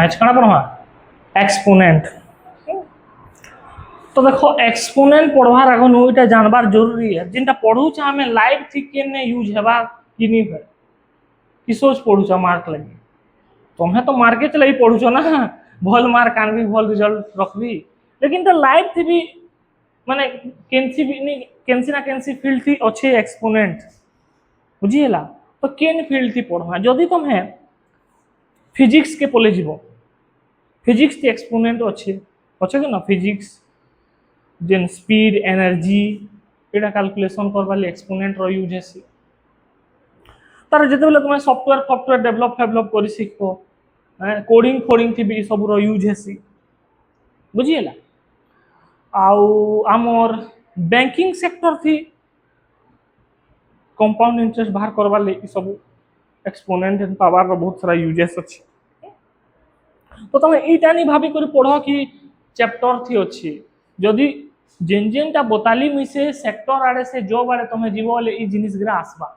आज कण पढ़वा एक्सपोनेंट। तो देखो एक्सपोनेंट पढ़वार आगे नोटा जानबार जरूरी है जिनटा पढ़ुचा हमें लाइव थी केने यूज हेबा कि नहीं है कि सोच पढ़ुचा मार्क लगी तुम्हें तो मार्के चले पढ़ुचो ना भल मार्क आनबी भल रिजल्ट रखबी लेकिन तो लाइव थी भी माने केनसी भी नहीं केनसी ना केनसी फील्ड थी अच्छे एक्सपोनेंट बुझीला तो केन फील्ड थी पढ़वा जदि तुम्हें फिजिक्स के पले जीव फिजिक्स थी एक्सपोनेंट अच्छे अच्छे कि ना फिजिक्स जेन स्पीड एनर्जी एटा कैलकुलेशन करबा ले एक्सपोनेंट रो यूज हेसी तार जते बेले तुम सॉफ्टवेयर डेवलप करी सिखो कोडिंग थी भी सब रो यूज हेसी बुझीला आउ आमर बैंकिंग सेक्टर थी कंपाउंड इंटरेस्ट बाहर करबा ले सब एक्सपोनेंट एंड पावर रो बहुत सारा यूजेस अछि तो तुम एटा नहीं भाभी कर पढ़ो कि चैप्टर थी अच्छी जदि जेन जेनटा बताली मिसे सेक्टर आड़े से जॉब आड़े तुम जीव बोले ई जिनिस गिरा आसबा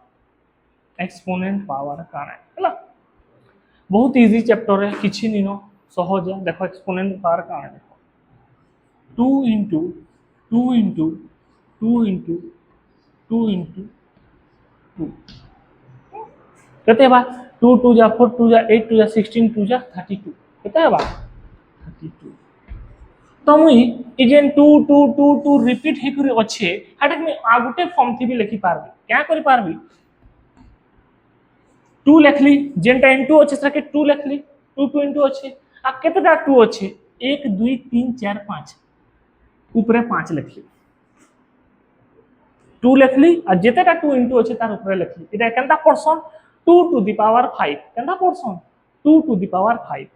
एक्सपोनेंट पावर काना हला बहुत इजी चैप्टर है किछि निनो सहज है देखो एक्सपोनेंट पावर काना देखो 2 into 2 into 2 into 2 into 2 कहते बा 2 2 जा 4 2 जा 8 2 जा 16 2 जा 32 कहते बा 32 तो मुई इजेन 2 2 2 2 रिपीट हे करे अच्छे हाटा में आ गुटे फॉर्म थी भी लिखि पारबी क्या करि पारबी 2 लिखली जेनटा इनटू अच्छे सके 2 लिखली 2 2 इनटू अच्छे आ केतेटा 2 अच्छे 1 2 3 4 5 ऊपरे 5 लिखली 2 लिखली आ जेतेटा 2 इनटू अच्छे तार ऊपरे लिखली इटा केनता पर्सन 2 to the power 5 केनता पर्सन 2 to the power 5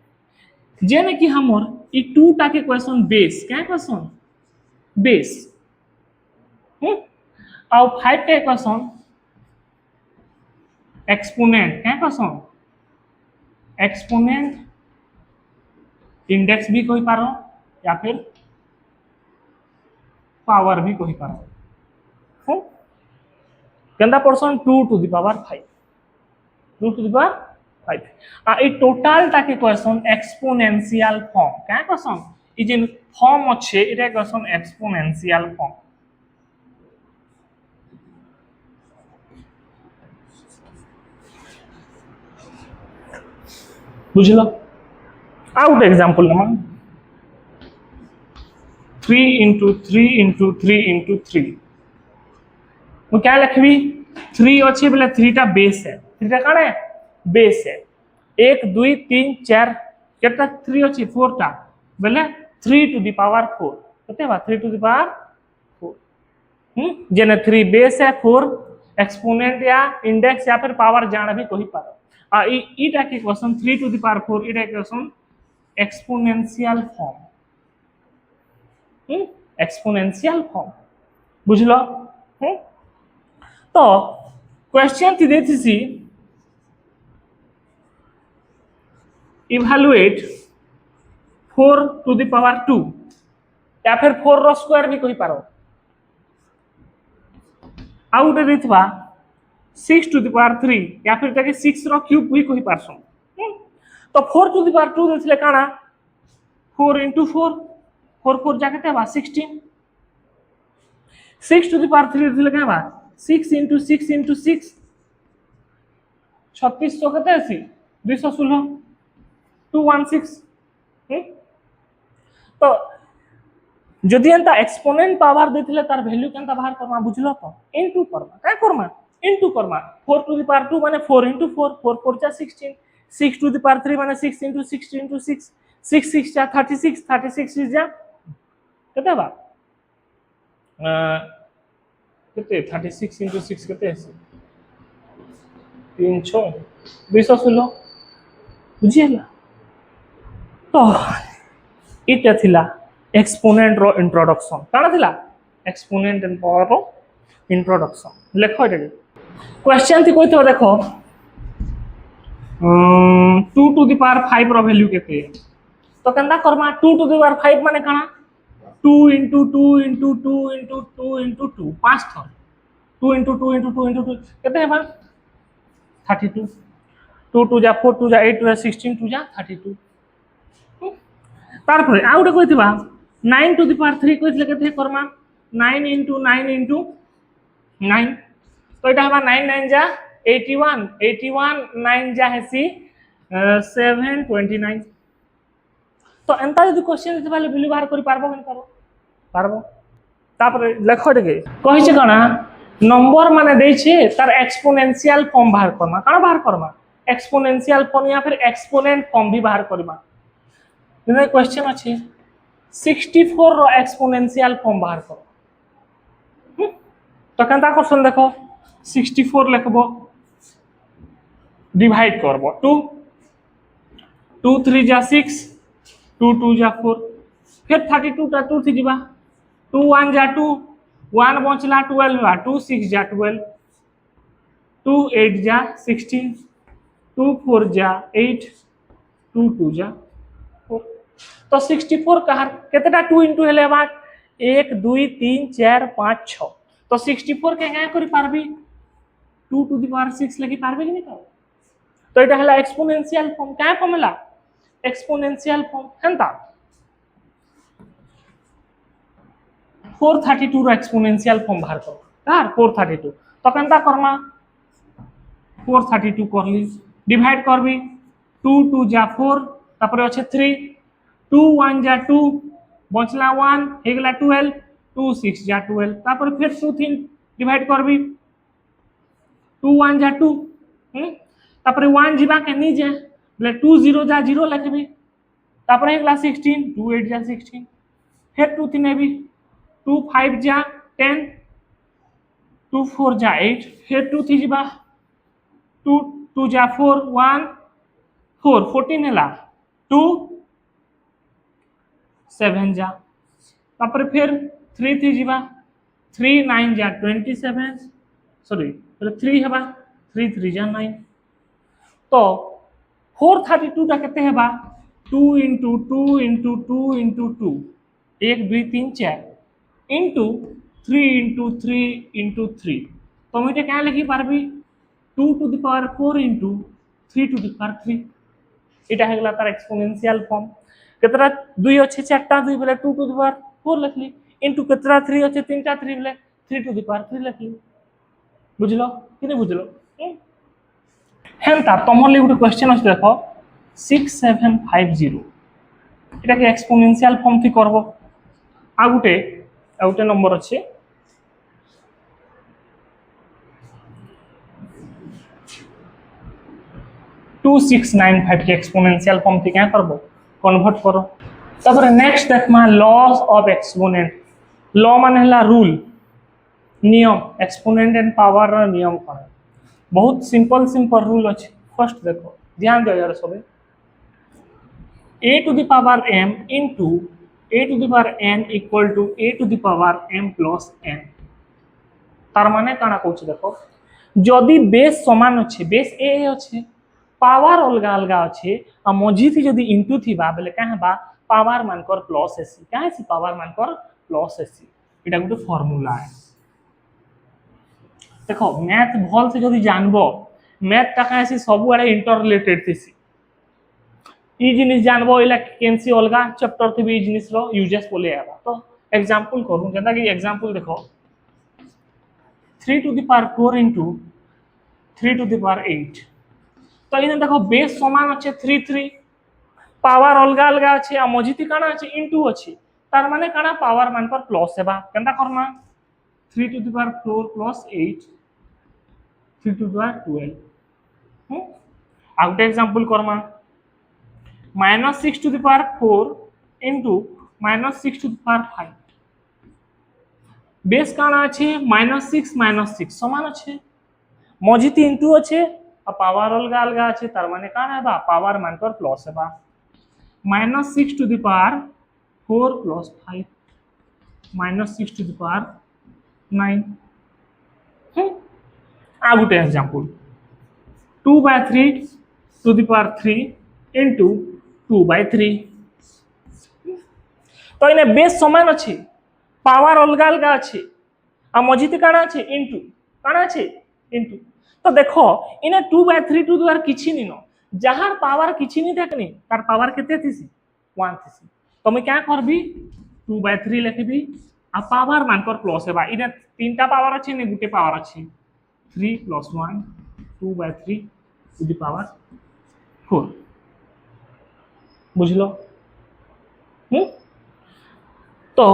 जेने कि हमर ई 2 टा के क्वेश्चन बेस क्या क्वेश्चन बेस और 5 के क्वेश्चन एक्सपोनेंट क्या क्वेश्चन एक्सपोनेंट इंडेक्स भी कोई पारो या फिर पावर भी कोई पारो केंदा person 2 to the power 5 2 to the power 5 आ ई टोटल टा के क्वेश्चन एक्सपोनेंशियल फॉर्म क्या क्वेश्चन ई जे फॉर्म अच्छे इटा क्वेश्चन एक्सपोनेंशियल फॉर्म बुझलो आउट एग्जांपल नमा 3 into 3 into 3 into 3 वो क्या लिखबी 3 अच्छे बोले 3 टा बेस है 3 टा काने बेस है 1 2 3 4 केटा 3 अच्छी 4 टा बोले 3 to the power 4 कहते बा 3 to the power 4 जेने 3 बेस है 4 एक्सपोनेंट या इंडेक्स या फिर पावर जान भी कहि पारो आ इटा के क्वेश्चन 3 to the power 4 इटा question exponential form exponential form बुझलो तो क्वेश्चन थी देती सी इवैल्यूएट 4 to the power 2 या फिर 4 रो स्क्वायर भी कहि पारो आउट देथबा 6 to the power 3 या फिर ताके 6 रो क्यूब भी कहि पारसो तो 4 to the power 2 देथिले काना 4 into 4 4 4 जाके तेबा 16 6 to the power 3 देथिले Kaaba 6 into 6 into 6 3600 कते आसी 216 216 तो जदि एंता एक्सपोनेंट पावर देथिले तार वैल्यू केनता बाहर करमा बुझलो तो इनटू करमा काय Karma into Karma 4 to the power 2 माने 4 into 4 4 4 जा 16 6 to the power 3 माने 6 into 6 into 6 6 6 जा 36 36 6 जा कते बा कितने 36 into 6 कितने ऐसे 3 6 216 बुझिएला तो इटा थिला एक्सपोनेंट रो इंट्रोडक्शन काना थिला एक्सपोनेंट एंड पावर रो इंट्रोडक्शन लेखो एटा क्वेश्चन थी कोइ तो देखो 2 to the power 5 रो वैल्यू केते तो कंदा करमा 2 to the power 5 माने काना 2 into 2 into 2 into 2 into 2 5 थर 2 into 2 into 2 into 2 कितने हैं भाई 32 2 2 जा 4 2 जा 8 2 जा 16 2 जा 32 तारपरे आ गोटे कहिथिबा 9 टू द पावर 3 कहिथिले केते करमा 9 into 9 into 9 तो एटा हवा 9 9 जा 81 81 9 जा हेसी 729 तो एंता जदि क्वेश्चन देते बाले वैल्यू बाहर करि पारबो कि पारबो पारबो तापर लेखो टिके कहि छै कना नंबर माने देइ छै तार एक्सपोनेंशियल फॉर्म बाहर करमा काना बाहर करमा एक्सपोनेंशियल फॉर्म या फिर एक्सपोनेंट फॉर्म भी बाहर करमा जेना क्वेश्चन अछि 64 रो एक्सपोनेंशियल फॉर्म बाहर करो तो केनता क्वेश्चन देखो 64 लिखबो डिवाइड करबो 2 2 3 जा 6 2 2 जा 4 फिर 32 टा 2 थी जीवा 2 1 जा 2 1 बचला 12 बा 2 6 जा 12 2 8 जा 16 2 4 जा 8 2 2 जा 4 तो 64 कहार केतेटा 2 into हेले बा 1 2 3 4 5 6 तो 64 के क्या करि पारबी 2 to the power 6 लगी पारबे कि नहीं पारबे तो एटा हला एक्सपोनेंशियल फॉर्म क्या फॉर्मूला एक्सपोनेंशियल फॉर्म केनता 432 रो एक्सपोनेंशियल फॉर्म बाहर करो यार 432 तो केनता करमा 432 करली डिवाइड करबी 2 2 जा 4 तापर अछि 3 2 1 जा 2 बचला 1 हे गेला 12 2 6 जा 12 तापर फिर 2 3 डिवाइड करबी 2 1 जा 2 तापर 1 जीवा के नी जे बोले 2 0 जा 0 लिखबी तापर हे गेला 16 2 8 जा 16 फिर 2 3 हेबी 2 5 जा 10 2 4 जा 8 फिर 2 3 जीवा 2 2 जा 4 1 4 14 हेला 2 7 जा तापर फिर 3 3 जीवा 3 9 जा 27 सॉरी 3 हेबा 3 3 जा 9 तो 432 टा केते हेबा 2 into 2 into 2 into 2 1 2 3 4 into 3 into 3 into 3 तो मुझे क्या लिखी पारबी 2 to the power 4 into 3 to the power 3 एटा हेगला तार एक्सपोनेंशियल फॉर्म केतरा 2 अछि 4टा 2 बोले 2 to the power 4 लिखली into केतरा 3 अछि 3टा 3 बोले 3 to the power 3 लिखली बुझलो कि नहीं बुझलो हेंता तमर ले गुटे क्वेश्चन अछि देखो 6750 एटा के एक्सपोनेंशियल फॉर्म थी करबो आ गुटे नंबर अछि 2695 के एक्सपोनेंशियल फॉर्म थी क्या करबो कन्वर्ट करो तब नेक्स्ट देखमा लॉस ऑफ एक्सपोनेंट लॉ माने हला रूल नियम एक्सपोनेंट एंड पावर नियम कोन बहुत सिंपल रूल अछि फर्स्ट देखो ध्यान दो यार सब a to the power m into a to the power n equal to a to the power m plus n तार माने काना कहूछ देखो जदि बेस समान अछि बेस a अछि पावर अलगा अलगा अछि आ मझी थी जदि इनटू थी बा बेले काहे बा पावर मान कर प्लस एसी काहे से पावर मान कर प्लस एसी एटा गुटे फार्मूला है देखो मैथ भल से जदि जानबो मैथ ता काहे से सब आड़े इंटर रिलेटेड थिसी ई जिनिस जानबो इला केनसी अलगा चैप्टर थी ई जिनिस रो यूजेस बोले आबा तो एग्जांपल करू जेना कि एग्जांपल देखो 3 to the power 4 into 3 to the power 8 तो इन देखो बेस समान अच्छे 3 3 पावर अलगा अलगा अच्छे आ मझिति काना अच्छे इनटू अच्छे तार माने काना पावर मान पर प्लस हेबा केनता करना 3 to the power 4 plus 8 3 to the power 12 आ गुटे example Karma -6 to the power 4 into -6 to the power 5 base काना अच्छे -6 समान अच्छे मझिति इनटू अच्छे आ पावर अलगा अलगा अच्छे तार माने काना हेबा पावर मान पर प्लस हेबा -6 to the power 4 plus 5 -6 to the power 9 आ गुटे example 2/3 to the power 3 into 2/3 तो इने बेस समान अच्छे पावर अलगा अलगा अच्छे आ मझिति काना अच्छे इनटू काना अच्छे इनटू तो देखो इने 2/3 टू the power किछि नि न जहार पावर किछि नि देखनी तार पावर केते थिसी 1 थिसी तो मैं क्या करबी 2/3 लिखबी आ पावर मानकर प्लस हेबा इने तीनटा पावर अछि ने गुटे पावर अछि 3 + 1 2/3 टू द पावर 4 बुझलो तो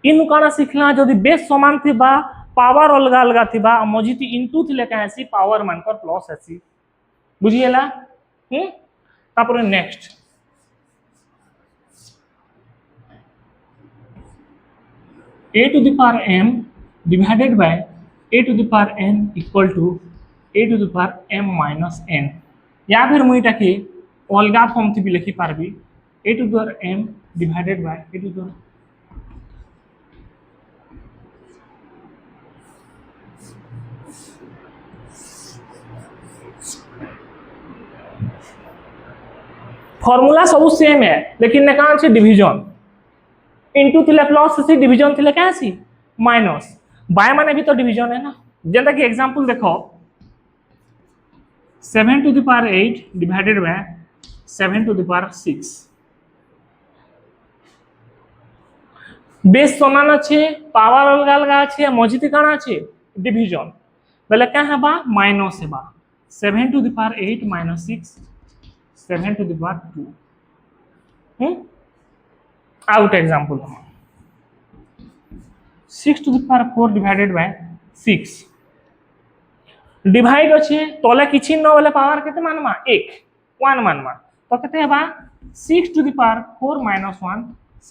इन काना सिखला जदि बेस समान थिबा पावर अलग अलग थिबा मझिति इनटू थिले कासी पावर मानकर प्लस आसी बुझिएला तापर next a to the power m divided by a to the power n equal to a to the power m minus n या फिर मुई ताके अलगा फॉर्म थी भी लिखि पारबी a to the power m divided by a to the power formula सब same है लेकिन ने कहां से डिवीजन इनटू थिले प्लस से डिवीजन थिले क्या सी माइनस बाय माने भी तो डिवीजन है ना जेंता कि एग्जांपल देखो 7 to the power 8 divided by 7 to the power 6 base समान আছে पावर अलग अलग আছে मझिति काना আছে डिवीजन बेले क्या हेबा माइनस हेबा 7 to the power 8 minus 6 7 to the power 2 out example 6 to the power 4 divided by 6 divide अच्छे तले किछि न वाले पावर केते मानमा 1 1 मानमा तो केते हेबा 6 to the power 4 minus 1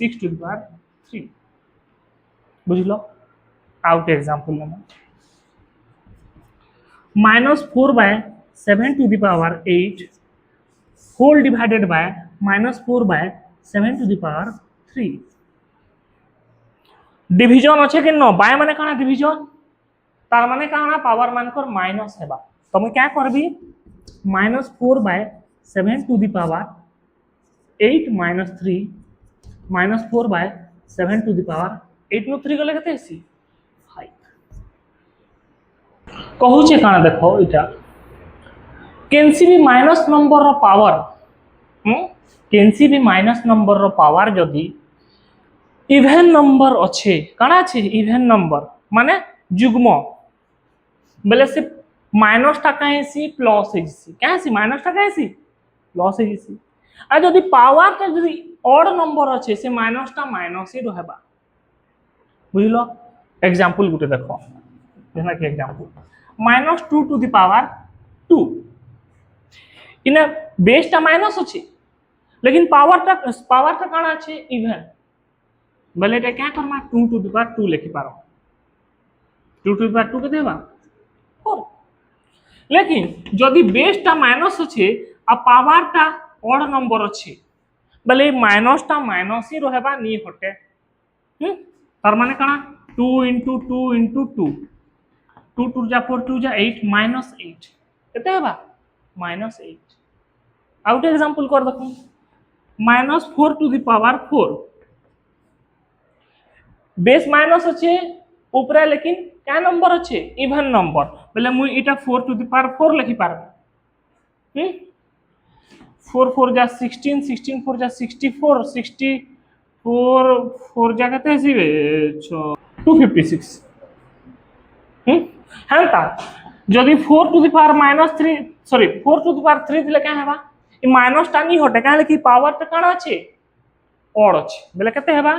6 to the power 3 बुझलो आउट एग्जांपल लेना -4 by 7 to the power 8 whole divided by -4 by 7 to the power 3 division अच्छे कि न बाय माने काना डिवीजन तार माने काना पावर मानकर माइनस हेबा तो मैं क्या करबी -4 by 7 to the power 8 minus 3 -4 by 7 to the power 8 no 3 गले केते सी 5 कहू छे काना देखो इटा कैंसी भी माइनस नंबर रो पावर कैंसी भी माइनस नंबर रो पावर जदी इवन नंबर अच्छे काना छे इवन नंबर माने जुग्म बेले से माइनस टा काहेसी प्लस हेसी काहेसी माइनस टा काहेसी प्लस हेसी आ जदी पावर के जदी ऑड नंबर अच्छे से माइनस टा माइनस ही रहबा बुझलो एग्जांपल गुटे देखो जेना कि एग्जांपल -2 to the power 2 इने बेस टा माइनस अच्छे लेकिन पावर टा काना अच्छे इवन बेले टा क्या करमा 2 to the power 2 लिखि पारो 2 to the power 2 के देबा 4 लेकिन जदि बेस टा माइनस अच्छे आ पावर टा ऑड नंबर अच्छे बेले माइनस टा माइनस ही रहबा नी हटे तार माने काना 2 into 2 into 2 2 2 जा 4 2 जा 8 -8 केते हेबा -8 आउट एग्जांपल कर देखो -4 to the power 4 base minus अच्छे ऊपर लेकिन क्या नंबर अच्छे इवन नंबर बेले मुई इटा 4 to the power 4 लिखि पारबे 4 4 जा 16 16 4 जा 64 64 4 जा केते हसिबे 256 हेंता जदि 4 to the power -3 sorry 4 to the power 3 दिले क्या हेबा ई माइनस टा नी हटे काहे कि पावर टा काना अच्छे ऑड अच्छे बेले केते हेबा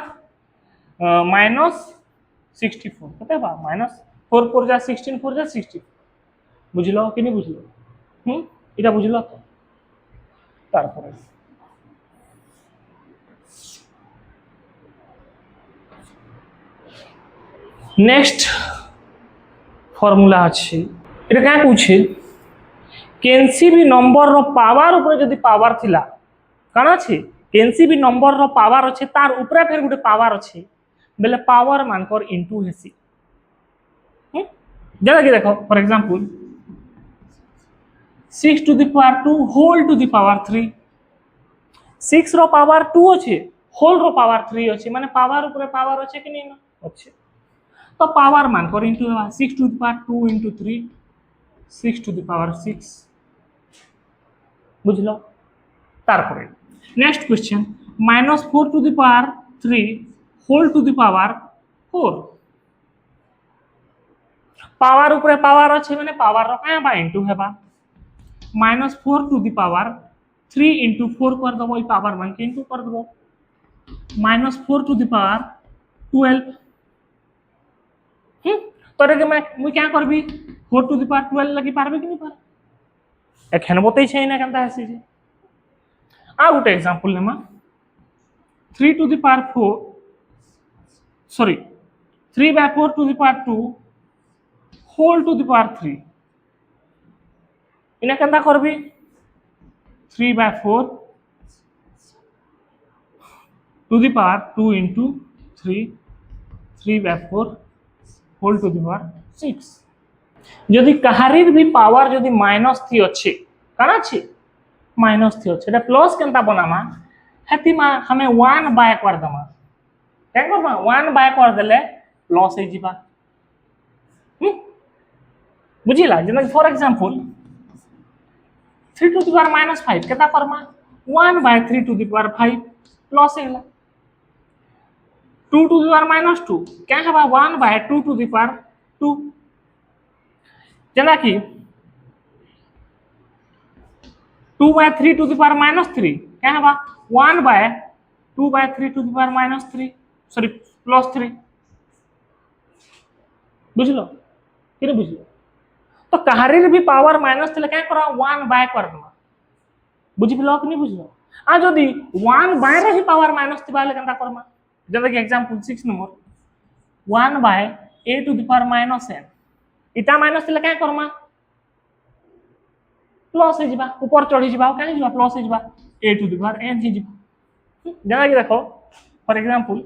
-64 केते बा -4 4 जा 16 4 जा 60 बुझलो कि नहीं बुझलो इटा बुझलो तो तार पर नेक्स्ट फॉर्मूला अछि इटा क्या पूछे कैंसी भी नंबर रो पावर ऊपर जदी पावर थिला काना छै कैंसी भी नंबर रो पावर अच्छे तार ऊपर फिर गुटे पावर अच्छे बेले पावर मानकर इनटू हेसी जरा कि देखो for example 6 to the power 2 whole to the power 3 6 row power 2 अच्छे होल रो पावर 3 अच्छे माने पावर ऊपर पावर अच्छे कि नहीं अच्छे तो पावर मानकर into 6 to the power 2 into 3 6 to the power 6 बुझलो तार पर next question -4 to the power 3 whole to the power 4 power ऊपर पावर अच्छे मैंने पावर रखा बा इंटू हेबा -4 टू द पावर 3 इंटू 4 कर दबो पावर 1 के इंटू कर दबो -4 टू द पावर 12 तो रे मैं क्या करबी 4 टू द पावर 12 लगी पारबे कि नहीं पार एखन बतै छै ना केनता हसी जे आ गुटे एग्जांपल लेमा 3 to the power 4 sorry 3/4 to the power 2 whole to the power 3 इना केनता करबी 3/4 to the power 2 into 3 3/4 whole to the power 6 যদি কাহারির भी पावर যদি माइनस थी अच्छे काना छी माइनस थी अच्छे प्लस केनता बनामा हेती मा हमें 1 बाय कर दमा क्या करबा 1 बाय कर देले प्लस हे जीवा बुझिला जेना for example 3 to the power -5 केता करमा 1/3 टू द पावर 5 प्लस हेला 2 टू द पावर -2 क्या है 1/2 टू द पावर 2 जेना कि 2/3 टू द पावर -3 क्या है 1/2/3 टू द पावर -3 सॉरी +3 बुझलो कि नहीं बुझलो तो कहारीर भी पावर माइनस थले क्या करा 1 बाय कर दमा बुझिलो कि नहीं बुझलो आ जदी 1 बाय रे पावर माइनस थबा ले केनता करमा जैसे कि example 6 number 1/a to the power -n इटा माइनस थले क्या करमा प्लस हे जिबा ऊपर चढ़ी जिबा क्या जिबा प्लस हे जिबा a to the power n हे जिबा जैसा कि देखो for example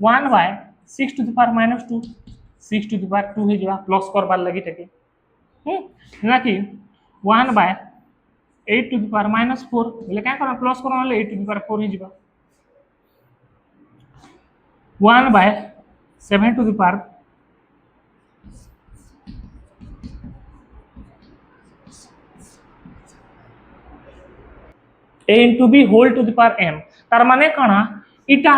1/6 to the power -2 6 to the power 2 हे जिबा प्लस करबार लागि टके ना कि 1/8 टू द पावर -4 बोले क्या करना प्लस करना ले 8 टू द पावर 4 ही जीवा 1/7 to the power a into b whole to the power m तार माने कणा इटा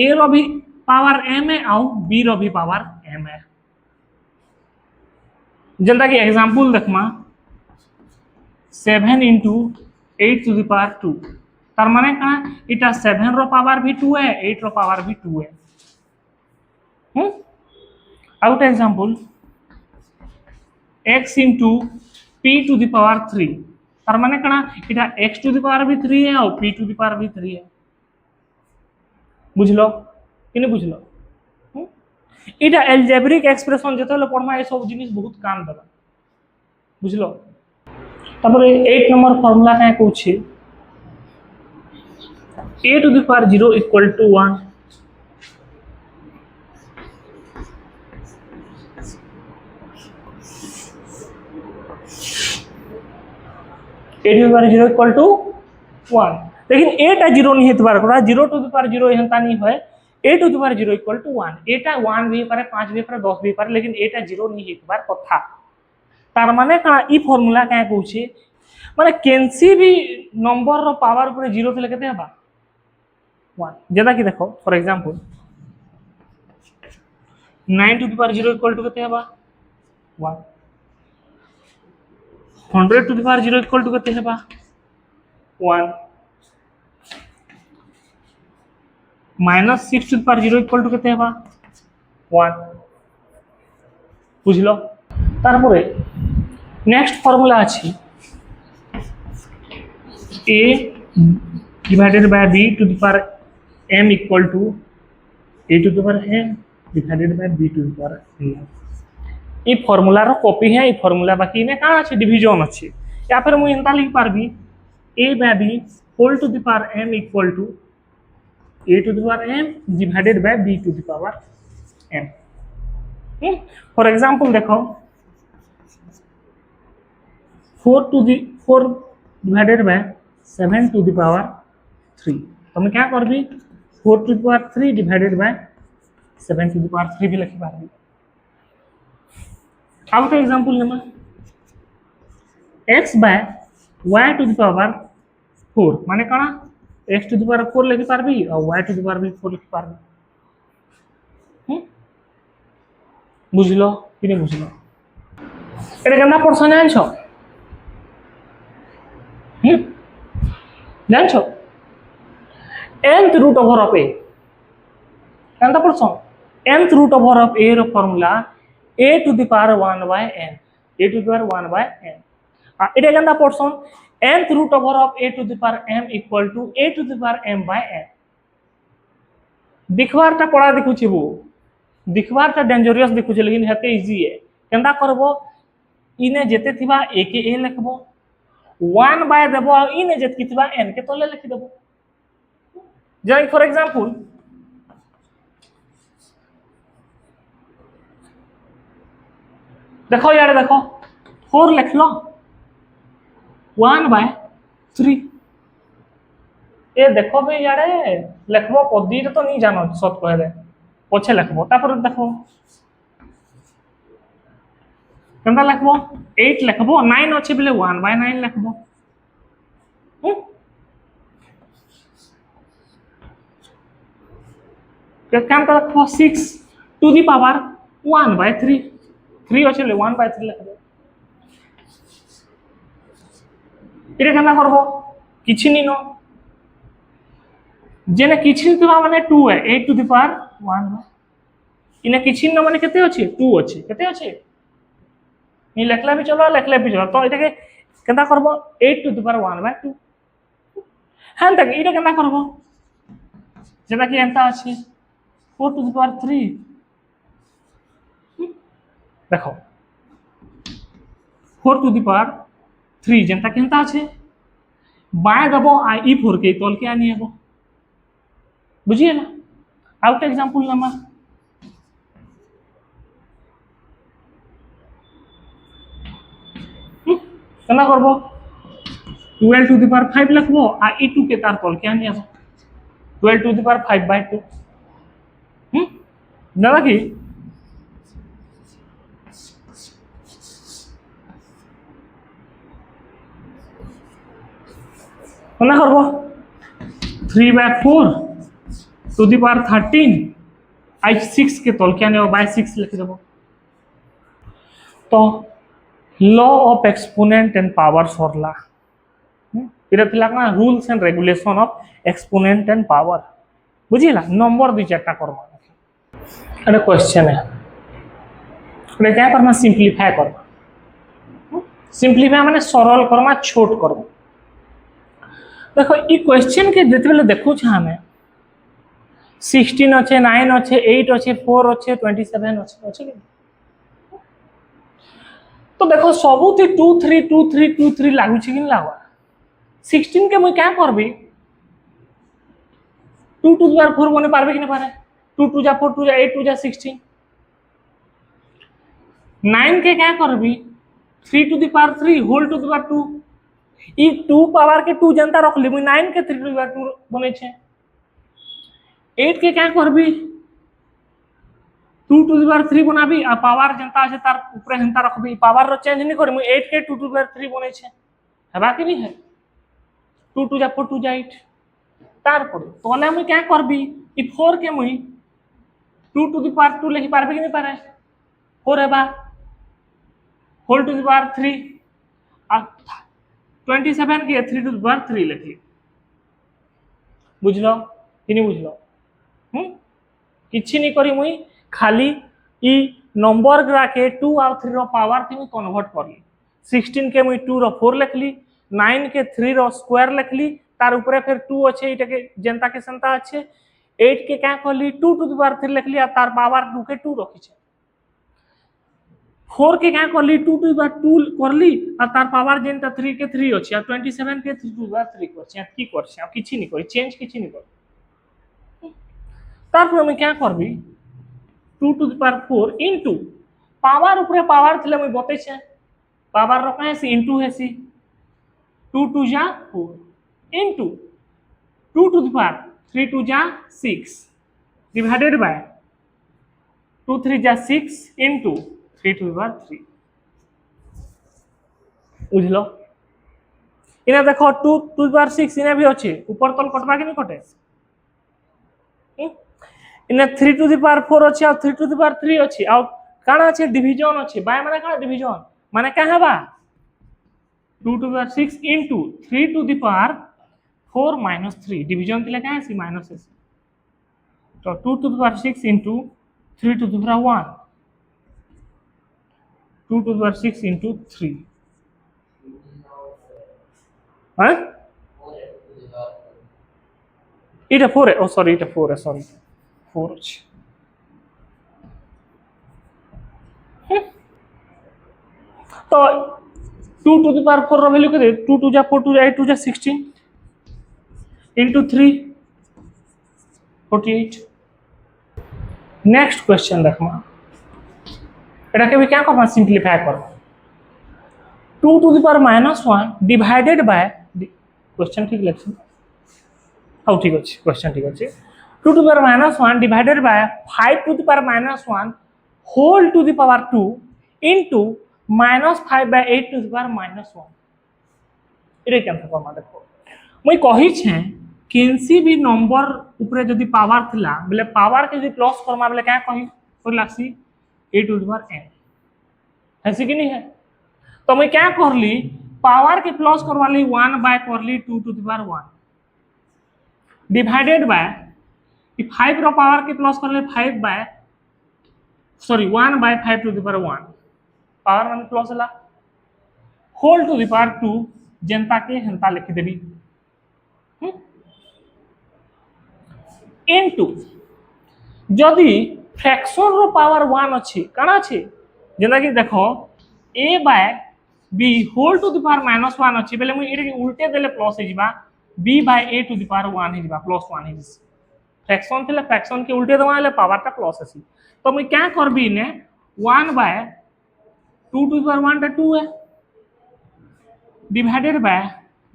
a रो भी पावर m है आउ b रो भी पावर m है जल्दा की एग्जांपल देखमा 7 into 8 टू द पावर 2 तार माने कणा इटा 7 रो पावर भी 2 है 8 रो पावर भी 2 है आउट example x into p to the power 3 तार माने कणा इटा x टू द पावर भी 3 है और p टू द पावर भी 3 है बुझलो कि नहीं बुझलो इटा एल्जेब्रिक एक्सप्रेशन जेतले पढमा ए सब जिनिस बहुत काम देबा बुझलो तापर 8 नंबर फार्मूला का कहूँ a to the power 0 equal to 1 a to the power 0 equal to 1 लेकिन a टा 0 नहीं हेतबार करा 0 टू द पावर 0 एहनता नहीं है a to the power 0 equal to 1 एटा 1 भी पारे 5 भी पारे 10 भी पारे लेकिन एटा 0 नहीं हेतबार कथा तार माने का ई फार्मूला का कहू छी माने केनसी भी नंबर रो पावर ऊपर 0 तले केते हबा 1 जेदा कि देखो for example 9 to the power 0 equal to केते हबा 1 100 to the power 0 equal to केते हबा 1 -6 to the power 0 equal to केते हबा 1 बुझलो तारपरे नेक्स्ट फार्मूला अछि a divided by b to the power m equal to a to the power m divided by b to the power m ई formula रो copy है ई formula बाकी ने का अछि डिवीजन अछि या फिर मु इनता लिख पारबी a by b whole to the power m equal to a to the power m divided by b to the power m for example देखो 4 divided by 7 to the power 3 तो मैं क्या करबी 4 to the power 3 divided by 7 to the power 3 भी लिखि पारबी अब तो example lemma x by y to the power 4 माने कणा एक्स टू द पावर 4 लिखि पारबी और वाई टू द पावर भी 4 लिखि पारबी। बुझलो कि नहीं बुझलो? এটা কেমন পড়ছো জানছো? জানছো nth root over of a কেমন পড়ছো? nth root over of a এর formula a to the power 1 by n, a to the power 1 by n। আর এটা কেমন পড়ছো? nth root over of a to the power m equal to a to the power m by n। दिखवारटा पड़ा देखुछि बो, दिखवारटा dangerous देखुछि लेकिन हेते easy है। केंदा करबो इने जेते थिबा a के a लिखबो 1 बाय देबो और इने जेत की थिबा n के तले लिखि देबो। जैसे फॉर एग्जांपल देखो यार देखो 4 लिख लो 1 बाय 3 ए देखो भाई यार लिखबो पदी तो नहीं जानो सत कह दे पछे लिखबो तापर देखो केंदा लिखबो 8 लिखबो 9 अछि बेले 1 बाय 9 लिखबो। केंदा लिखबो 6 टू द पावर 1 बाय 3 3 अछि ले 1 बाय 3 लिखबो। इरे केंदा करबो किछि नि नो जेने किछि तो माने 2 है 8 टू द पावर 1 इने किछि न माने केते अछि 2 अछि केते अछि नी लिखला भी चलो लिखला भी चलो तो इटाके केंदा करबो 8 टू द पावर 1 बाय 2 हां तक इटा केंदा करबो जेना कि एंता अछि 4 टू द पावर 3 देखो 4 टू द पावर 3 जेंता केंता अछि बाय दबो आ ई 4 के तोल के आनी हेबो बुझिए ना। आउट एग्जांपल नमा केना करबो 12 टू द पावर 5 लिखबो आ ई 2 के तार तोल के आनी हेबो 12 टू द पावर 5 बाय 2 ना कि केना करबो 3 बाय 4 टू द पावर 13 आई 6 के तोल के आने बाय 6 लिख देबो। तो law of exponent and power सरला इरा थिला ना rules and regulation of exponent and power बुझिला नंबर दि चारटा करबा अरे क्वेश्चन है अरे क्या करना सिंपलीफाई करबा सिंपलीफाई माने सरल करना छोट करबा। देखो ई क्वेश्चन के जेते बेले देखु छ हमें 16 अच्छे 9 अच्छे 8 अच्छे 4 अच्छे 27 अच्छे अच्छे तो देखो सबू थी 2 3 2 3 2 3 लागू छी कि लागो 16 के मुई क्या करबी 2 टू द पावर 4 बने पारबे कि नहीं पारे 2 टू जा 4 टू जा 8 टू जा 16 9 के क्या करबी 3 to the power 3 whole to the power 2 ई 2 पावर के 2 जनता रख ली मुई 9 के 3 टू द पावर 2 बने छे 8 के क्या करबी 2 टू द पावर 3 बनाबी आ पावर जनता আছে তার উপরে হেনতা রাখবি পাওয়ার র চেঞ্জ নি করি 8 के 2 टू द पावर 3 বনেছে হেবা কি নি है 2 टू जा 4 टू जा 8 তারপরে তোলে আমি क्या করবি ই 4 के মুই 2 टू द पावर 2 লিখি পারবি কি নি পারে 4 হেবা होल टू द पावर 3 आ 27 के 3 टू द पावर 3 लिखी बुझलो कि नहीं बुझलो किछि नहीं करी मुई खाली ई नंबर ग्रा के 2 और 3 रो पावर थी कन्वर्ट करली 16 के मुई 2 रो 4 लिखली 9 के 3 रो स्क्वायर लिखली तार ऊपर फिर 2 अच्छे इटा के जनता के संता अच्छे 8 के क्या करली 2 टू द पावर 3 लिखली आ तार पावर 2 के 2 रखी छे 4 के क्या करली 2 टू द पावर 2 करली आ तार पावर जनता 3 के 3 अच्छे आ 27 के 3 टू द पावर 3 करछे की करछे आ किछि नहीं करी चेंज किछि नहीं कर तारपर मैं क्या करबी 2 to the power 4 into power ऊपर पावर थिले मैं बते छे पावर रो कहे से इनटू है सी 2 टू जा 4 into 2 to the power 3 to जा 6 डिवाइडेड बाय 2 3 जा 6 इनटू 3 टू द पावर 3 बुझलो इने देखो 2 टू द पावर 6 इने भी अच्छे ऊपर तल कटबा कि नहीं कटे इने 3 टू द पावर 4 अच्छे और 3 टू द पावर 3 अच्छे और काना अच्छे डिवीजन अच्छे बाय माने काना डिवीजन माने का हेबा 2 to the power 6 into 3 to the power 4 minus 3 division तिला का है माइनस है तो 2 to the power 6 into 3 to the power 1 2 to the power 6 into 3 हाँ এটা 4 है ओ सॉरी এটা 4 है सॉरी 4 আছে तो 2 to the power 4 ର ভ্যালু কেতে 2 2 যা 4 2 যা 8 2 যা 16 into 3 48 नेक्स्ट क्वेश्चन देखमा এটাকে भी क्या करना सिंपलीफाई करना 2 to the power -1 divided by question ठीक लिखছি हाउ ठीक আছে क्वेश्चन ठीक আছে 2 to the power -1 divided by 5 to the power -1 whole to the power 2 into -5 by 8 to the power -1 এরে কেমন করমা দেখো মই কহি ছে किसी भी नंबर ऊपर जदी पावर थिला बोले पावर के जदी प्लस करमा बोले क्या कहि कर लागसी a to the power n ऐसे कि नहीं है तो मैं क्या करली पावर के प्लस करवाली 1 बाय करली 2 to the power 1 divided by 5 रो पावर के प्लस करले 5 by sorry 1 by 5 to the power 1 power माने प्लस हला होल टू द पावर 2 जनता के हंता लिखि देबी इनटू जदि फ्रैक्शन रो पावर 1 अछि काना अछि जेना कि देखो a by b whole to the power -1 अछि बेले मु एरे उल्टे देले प्लस हे जिबा b by a to the power 1 हे जिबा प्लस 1 हे जिस फ्रैक्शन थिले फ्रैक्शन के उल्टे दवाले पावर ता प्लस अछि तो मु क्या करबी ने 1 बाय 2 टू द पावर 1 ता 2 है divided by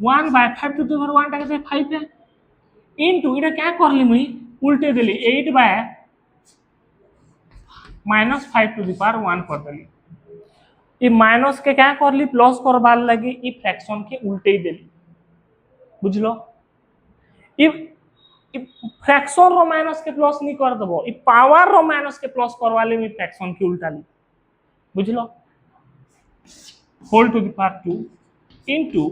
1 by 5 to the power 1 ता के 5 है इनटू इटा क्या करली मुई उल्टे देली 8 बाय -5 टू द पावर 1 कर देली ये माइनस के क्या करली प्लस करबार लगी ई फ्रैक्शन के उल्टे ही देली बुझलो ई फ्रैक्शन रो माइनस के प्लस नहीं कर देबो ई पावर रो माइनस के प्लस करवाले में फ्रैक्शन के उल्टा ली बुझलो whole to the power 2 into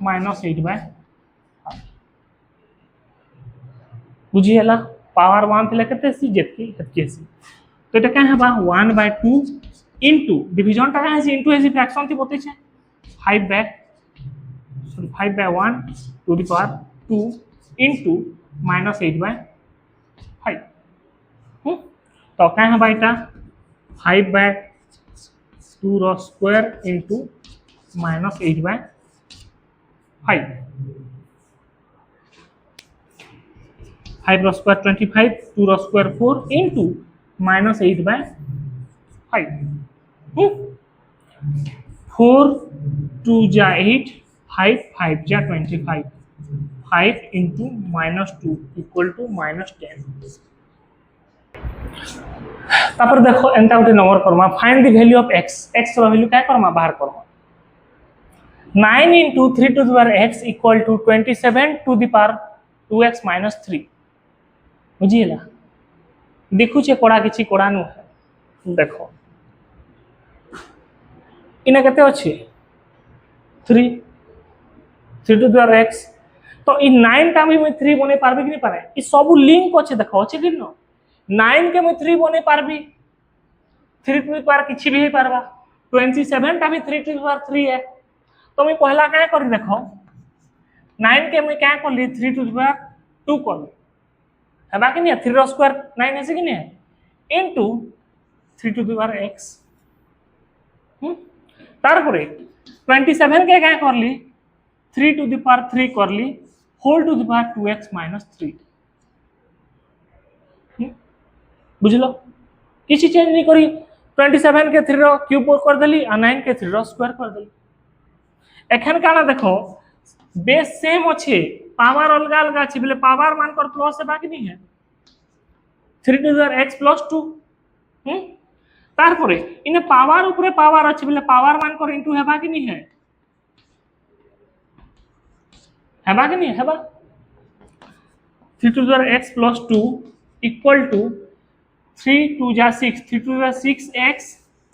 -8 by बुझिएला पावर 1 थिले केते सी जेतकी हेतकी सी तो এটা क्या है बा 1 बाय 2 इनटू डिवीजन टा है इनटू ऐसी फ्रैक्शन थी बोते छे 5 by 1 to the power 2 into -8 by 5 तो क्या है भाई टा 5 बाय 2 रो स्क्वायर इनटू -8 बाय 5 5 रो स्क्वायर 25 2 रो स्क्वायर 4 इनटू -8 बाय 5 4 2 जा 8 5 5 जा 25 5 into -2 equal to -10 तापर देखो एंता उठे नंबर करमा find the value of x x रो वैल्यू क्या करमा बाहर Karma 9 into 3 to the power x equal to 27 to the power 2x minus 3 बुझिएला देखु छे कोडा किछि कोडा नु देखो इना केते अछि 3 3 to the power x तो इ 9 टा में 3 बने पारबे कि नहीं पारे इ सब लिंक अछि देखो अछि कि न 9 के में 3 बने पारबी 3 टू द पावर किछि भी हे पारबा 27 टा भी 3 टू द पावर 3 है तो मैं पहला क्या कर देखो 9 के मैं क्या कर ली 3 टू द पावर 2 कर ली है बाकी नहीं 3 रो स्क्वायर 9 ऐसे कि नहीं है into 3 to the power x तार परे 27 के क्या कर ली 3 टू द पावर 3 कर ली whole to the power 2x minus 3 बुझलो किसी चेंज नहीं करी 27 के 3 रो क्यूब कर देली और 9 के 3 रो स्क्वायर कर देली एखन काना देखो बेस सेम अच्छे पावर अलग अलग अच्छे बोले पावर मान कर प्लस है बाकी नहीं है 3 to the power x plus 2 तार परे इने पावर ऊपर पावर अच्छे बोले पावर मान कर इनटू है बाकी नहीं है हेबा कि नहीं हेबा 3 to the power x plus 2 equal to 3 2 जा 6 3 2 जा 6x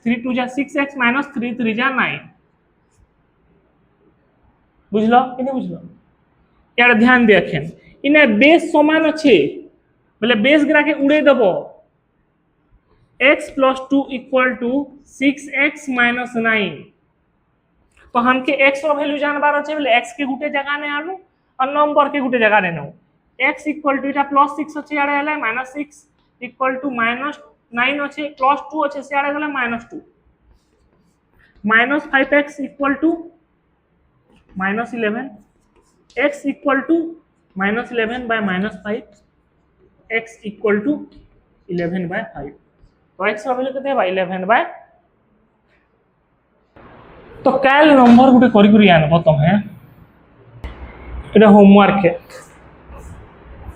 3 2 जा 6x minus 3 3 जा 9 बुझलो कि नहीं बुझलो यार ध्यान देखें इने बेस समान अच्छे बोले बेस गिरा के उड़े दबो x plus 2 equal to 6x minus 9 तो हमके x रो वैल्यू जानबार अच्छे बोले x के गुटे जगह ने आलू और नंबर के गुटे जगह ने नो x equal to इटा plus 6 अच्छे यार है minus 6 equal to minus 9 अच्छे plus 2 अच्छे से यार है minus 2 minus 5x equal to minus 11 x equal to minus 11 by minus 5 x equal to 11 by 5 तो x का वैल्यू कितने भाई 11 by तो कैल नंबर गुटे करी करी आनबो तमे एटा होमवर्क है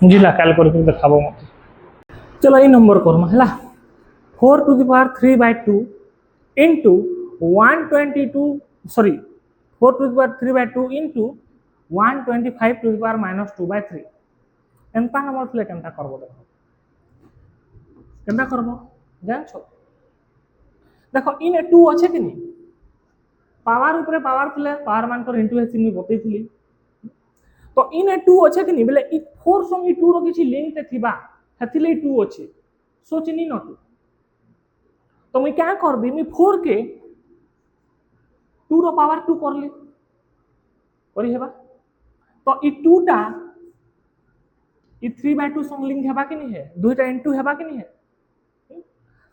बुझिला कैल करी करी देखाबो मते चलो ई नंबर करम हला 4 to the power 3 by 2 into 122 sorry 4 to the power 3 by 2 into 125 to the power minus 2 by 3 एंता number play केनता करबो देखो केनता करबो जानछो देखो इन 2 अच्छे कि नहीं पावर ऊपर पावर प्ले पावर मान कर इनटू एसी में बतैथिली तो इन 2 अच्छे कि नहीं बोले इ 4 संग इ 2 रो किछि लिंक ते थिबा हथिले 2 अच्छे सोचनी न 2 तो मैं क्या करबी मैं 4 के 2 रो पावर 2 करली करी हेबा तो इ 2 टा इ 3 by 2 संग लिंक हेबा कि नहीं है दुईटा इनटू हेबा कि नहीं है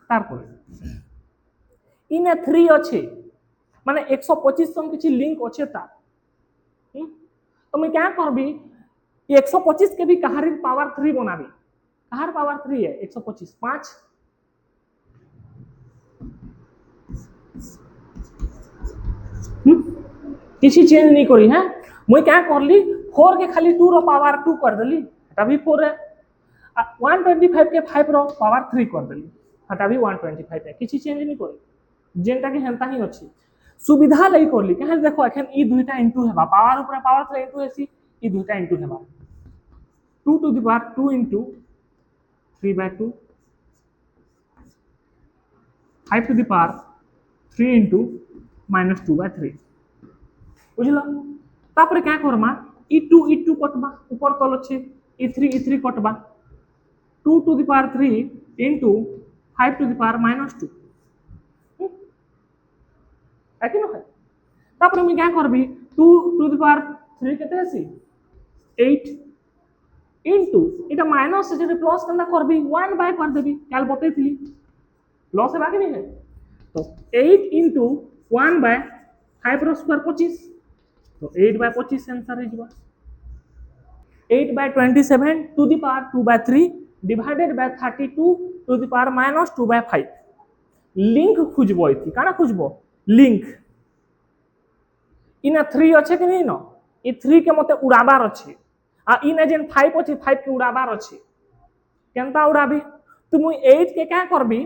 तारपर इन 3 अच्छे माने 125 संग किछि लिंक अच्छे ता तो मैं क्या करबी 125 के भी कहारी पावर 3 बनाबी कहार पावर 3 है 125 5 किसी चेंज नहीं करी है मुई क्या करली 4 के खाली 2 रो पावर 2 कर देली हटा भी 4 है 125 के 5 रो पावर 3 कर देली हटा भी 125 है किसी चेंज नहीं करी जेंटा के हेंता ही अछि सुविधा लई करली कहे देखो एखन ई दुईटा इनटू हेबा पावर ऊपर पावर 3 इनटू एसी ई दुईटा इनटू हेबा 2 to the power 2 into 3 by 2 5 to the power 3 into minus 2 by 3 बुझलो तापर क्या करमा e2 कटबा ऊपर तल अछि e3 कटबा 2 to the power 3 into 5 to the power minus 2 है कि न है तापर मैं क्या करबी 2 to the power 3 केते अछि 8 into इटा माइनस से प्लस केना करबी 1 बाय कर देबी काल बतैथिली लॉस हेबा कि नहीं है तो 8 into 1 by 5 रो स्क्वायर 25 तो 8 by 25 आंसर है जवा 8 by 27 to the power 2 by 3 divided by 32 to the power minus 2 by 5 link खुजबो इथि काना खुजबो लिंक इना 3 अच्छे कि नहीं न ई 3 के मते उड़ाबार अच्छे आ इने जेन 5 अच्छे 5 के उड़ाबार अच्छे केनता उड़ाबी तो मुई 8 के क्या करबी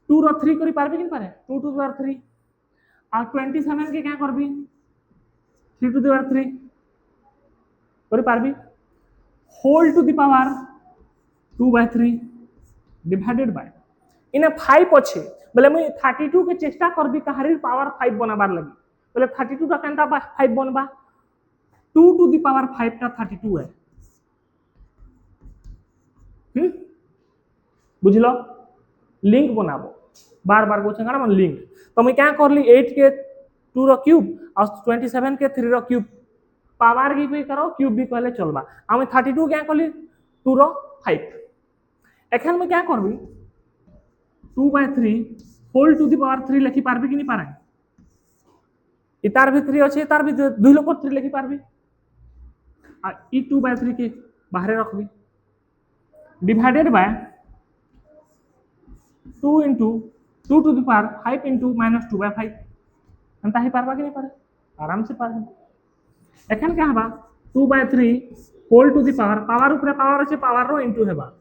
2 रो 3 करी पारबी कि नहीं पारे 2 to the power 3 आ 27 के क्या करबी 3 to the power 3 करी पारबी whole to the power 2 by 3 divided by इने 5 अच्छे बोले मुई 32 के चेष्टा करबी कहारी पावर 5 बनाबार लगी बोले 32 टा केनता 5 बनबा 2 to the power 5 का 32 है बुझलो लिंक बनाबो बार बार पूछे ना मन लिंक तो मैं क्या करली 8 के 2 रो क्यूब और 27 के 3 रो क्यूब पावर की भी करो क्यूब भी कहले चलबा हम 32 क्या करली 2 रो 5 एखन मैं क्या करबी 2 by 3 whole to the power 3 लिखि पारबी कि नहीं पारे इतार भी 3 अच्छे इतार भी 2 लोग 3 लिखि पारबी आ ई 2 by 3 के बाहर रखबी divided by 2 into 2 to the power 5 into minus 2 by 5 अंता ही पारबा कि नहीं पारे आराम से पार एखन क्या हबा 2 by 3 whole to the power ऊपर पावर अच्छे पावर रो इनटू हेबा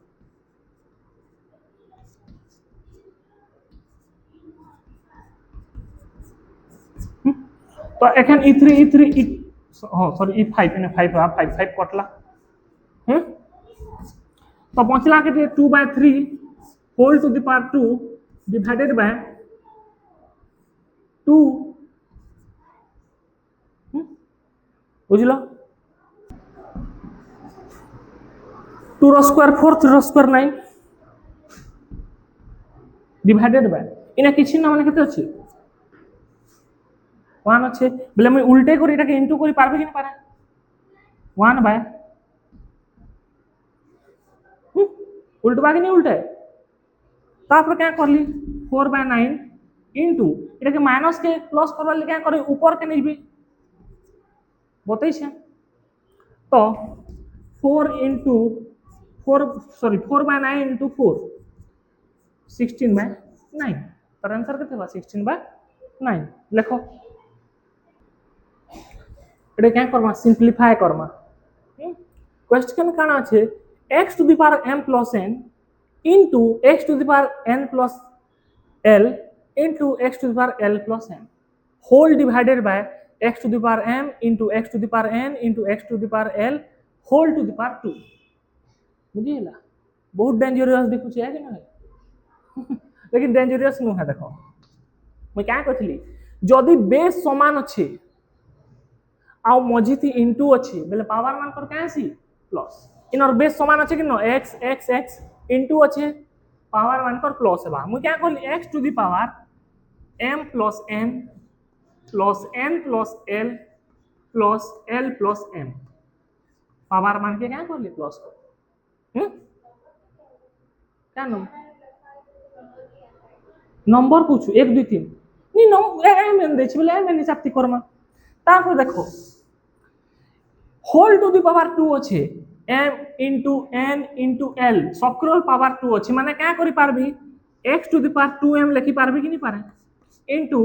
तो एखन e3 e3 e हाँ सॉरी ई 5 ने 5 5 5 कटला तो बचला के 2/3 whole to the power 2 divided by 2 बुझलो 2 रो स्क्वायर 4 3 रो स्क्वायर 9 डिवाइडेड बाय इना किछि न माने केते अछि 1 अछि बोले मैं उल्टे करी एटाके इनटू करी पारबे कि न पारे 1 बाय उल्टबा कि नहीं उल्टे तापर क्या करली 4/9 इनटू एटाके माइनस के प्लस करबा ले क्या करे ऊपर के निबी बतै छै तो 4 into 4 sorry 4/9 into 4 16/9 तर आंसर केते बा 16/9 लिखो एटा क्या करमा सिंपलीफाई करमा क्वेश्चन काना छै x to the power m plus n into x to the power n plus l into x to the power l plus n whole divided by x to the power m into x to the power n into x to the power l whole to the power 2 बुझिला बहुत dangerous देखु छै कि नहीं लेकिन dangerous नु है देखो मैं क्या कहथली जदी बेस समान अछि आ मझिति इनटू अछि बेले पावर मान पर क्या अछि प्लस इनर बेस समान अछि कि न x x x इनटू अछि पावर मान पर प्लस हेबा मैं क्या कहली x to the power m plus n plus n plus l plus l plus m power मान के क्या कहली प्लस क्या नंबर पूछू 1 2 3 नी नंबर एम एन देछि बोले एम एन हिसाब करमा तापर देखो होल टू द पावर 2 अछि m into n into l सबक्रल पावर 2 अछि माने क्या करि पारबी x to the power 2m लिखि पारबी कि नहीं पारे into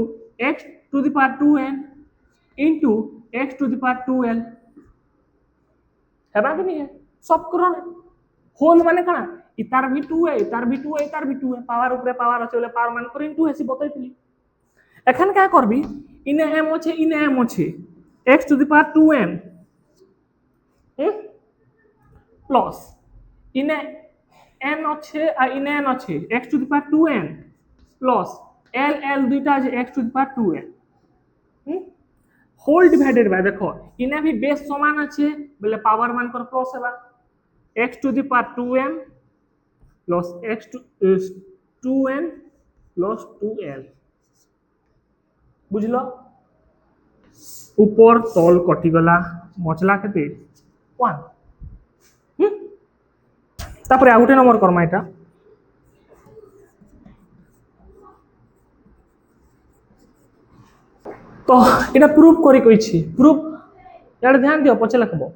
x to the power 2n into x to the power 2l हेबा कि नहीं है सबक्रल होल माने कना इतार भी 2 है इतार भी 2 है इतार भी 2 है पावर ऊपर पावर अछि बोले पावर मान कर इनटू हेसी बतैतली एखन क्या करबी इने m अछि x to the power 2n plus इने n अच्छे आ इने n अच्छे x to the power 2n plus l l दुईटा जे x to the power 2n whole divided by देखो इने भी बेस समान अच्छे बोले पावर मान कर प्लस हेबा x to the power 2m plus x to 2n plus 2l बुझलो ऊपर तल कटि गला बचला केते 1 तापर आ गुटे नंबर करमा एटा तो एटा प्रूफ करी कहि छी प्रूफ यार ध्यान दियो पछे लिखबो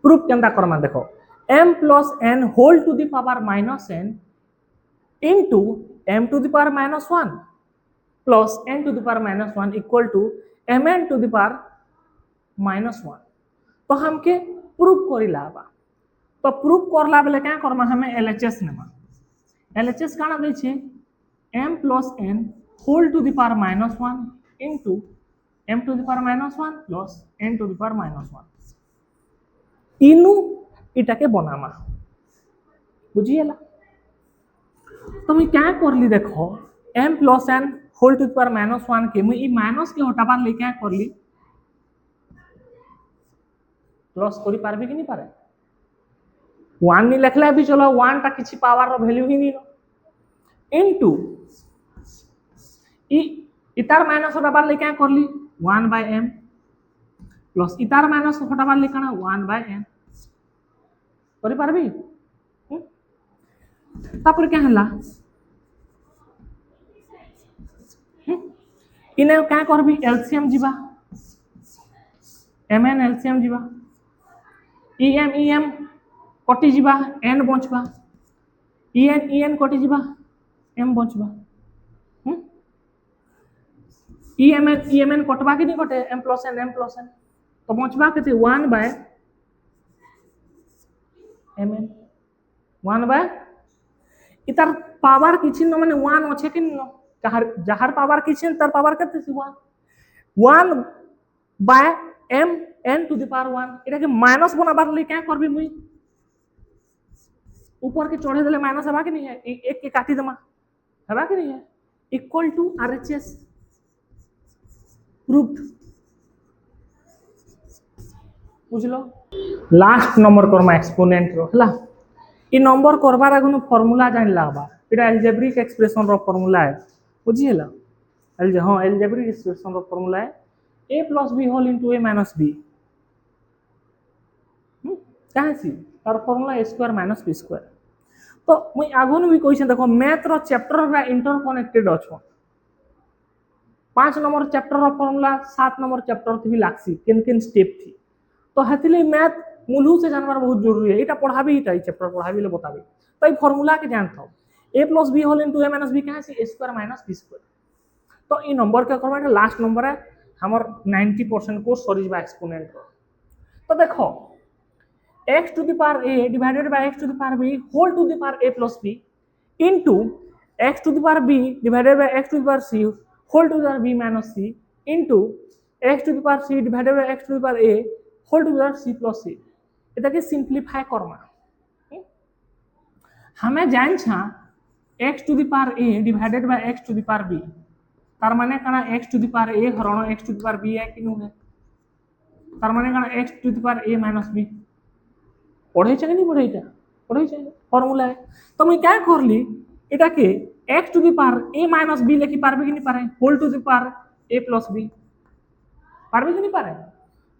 प्रूफ केनता करमा देखो m plus n whole to the power minus n into m to the power minus 1 plus n to the power minus 1 equal to mn to the power minus 1 तो हमके प्रूफ करी लाबा तो प्रूफ करला बेले क्या करमा हमें एलएचएस नेमा एलएचएस काना दै छी m plus n whole to the power minus 1 into m to the power minus 1 plus n to the power minus 1 इनु इटाके बनामा बुझिएला तो मैं क्या करली देखो m plus n whole to the power minus 1 के मैं ई माइनस के हटाबा ले क्या करली प्लस करी पारबे कि नहीं पारे 1 नहीं लिखले भी चलो 1 टा किछि पावर रो वैल्यू ही नहीं इनटू ई इतार माइनस हटाबार ले क्या करली 1/m प्लस इतार माइनस हटाबार ले काना 1/n करि पारबी तापर क्या हला इने क्या करबी एलसीएम जीवा mn एलसीएम जीवा em कटि जीवा n बचबा en कटि जीवा m बचबा emn कटबा कि नहीं कटे m plus n तो बचबा केते 1/mn 1 इतार पावर किछि न माने 1 अछि कि न जहार पावर किछि तार पावर केते 1 1 by m n to the power 1 एटा के माइनस बनाबार ले क्या करबी मुई ऊपर के चढ़े देले माइनस हेबा कि नहीं है एक के काटी देमा हेबा कि नहीं है इक्वल टू आरएचएस प्रूफ बुझलो लास्ट नंबर करमा एक्सपोनेंट रो हला ई नंबर करबार आगुन फार्मूला जान लाबा एटा अलजेब्रिक एक्सप्रेशन रो फार्मूला है बुझी हला अलजेब्रिक एक्सप्रेशन रो फार्मूला है a plus b whole into a minus b कहाँ सी तार formula a square minus b square तो मुई आगुन भी कहिसन देखो मैथ रो चैप्टर रा इंटरकनेक्टेड अछो 5 नंबर चैप्टर रो फार्मूला 7 नंबर चैप्टर थी लागसी किन स्टेप थी तो हथिले मैथ मूलहु से जानवर बहुत जरूरी है एटा पढ़ाबी ही ताई चैप्टर पढ़ाबी ले बताबी तो ई फार्मूला के जानथो a plus b whole into a minus b कहाँ से a square minus b square तो ई नंबर के करबा लास्ट नंबर है हमर 90% को सरीजबा एक्सपोनेंट तो देखो x to the power a divided by x to the power b whole to the power a plus b into x to the power b divided by x to the power c whole to the power b minus c into x to the power c divided by x to the power a whole to the power c plus c एटा के simplify करमा हमें जान छा x to the power a divided by x to the power b तार माने कना x to the power a हरण x to the power b है किनु है तार माने कना x to the power a minus b पढ़ै छै कि नहीं पढ़ै छै फार्मूला है तो मैं क्या करली एटा के x to the power a minus b लिखि पारबे कि नहीं पारे whole to the power a plus b पारबे कि नहीं पारे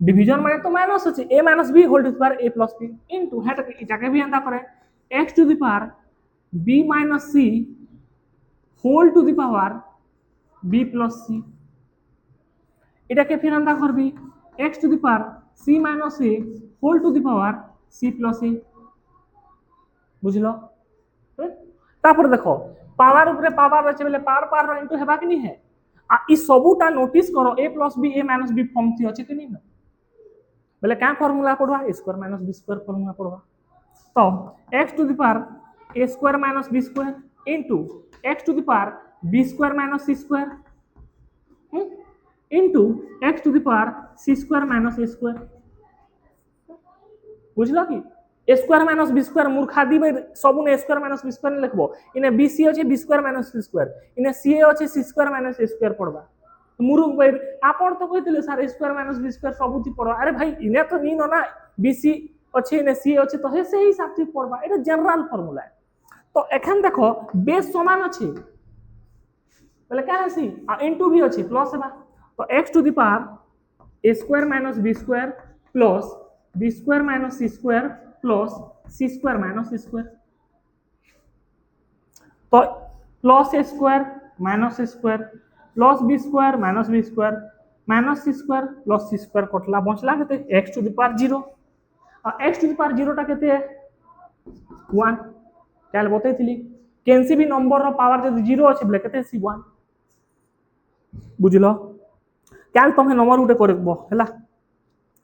डिवीजन माने तो माइनस আছে a minus b whole to the power a plus b into हेट एटा के भी अंता करे x to the power b minus c whole to the power b plus c एटा के फिर अंता करबी x to the power c minus a whole to the power c plus a बुझलो तापर देखो पावर ऊपर पावर रचे बेले पावर पावर इनटू हेबा कि नहीं है आ ई सबुटा नोटिस करो a plus b a minus b form थी अछि कि नहीं ना बेले क्या फार्मूला पढ़वा a square minus b square formula पढ़वा तो x to the power a square minus b square into x to the power b square minus c square into x to the power c square minus a square बुझलो कि a square minus b square मूर्खादी में सबुन a square minus b square लिखबो इने bc अछि b square minus c square इने ca अछि c square minus a square पढ़बा मुरुख भाई आपण तो कहतिले sir a square minus b square सबुति पढ़ो अरे भाई इने तो नी न ना bc अछि इने c अछि तो हे से ही हिसाब से पढ़बा एटा जनरल फार्मूला है तो एखन देखो बेस समान अछि बोले क्या है सी इनटू भी अछि प्लस हेबा तो x to the power a square minus b square plus b square minus c square plus c square minus c square तो plus a square minus a square plus b square minus b square minus c square plus c square कटला बचला केते x to the power 0 और x to the power 0 टा केते है 1 काल बतैथिली केनसी भी नंबर रो पावर जदि 0 अछि बले केते सी 1 बुझलो काल तमे नंबर उठे करबो हला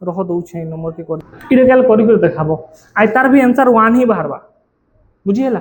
रह दउ छै नंबर के कर इरे काल करि के देखाबो आइ तार भी आंसर 1 ही बाहरबा बुझियला।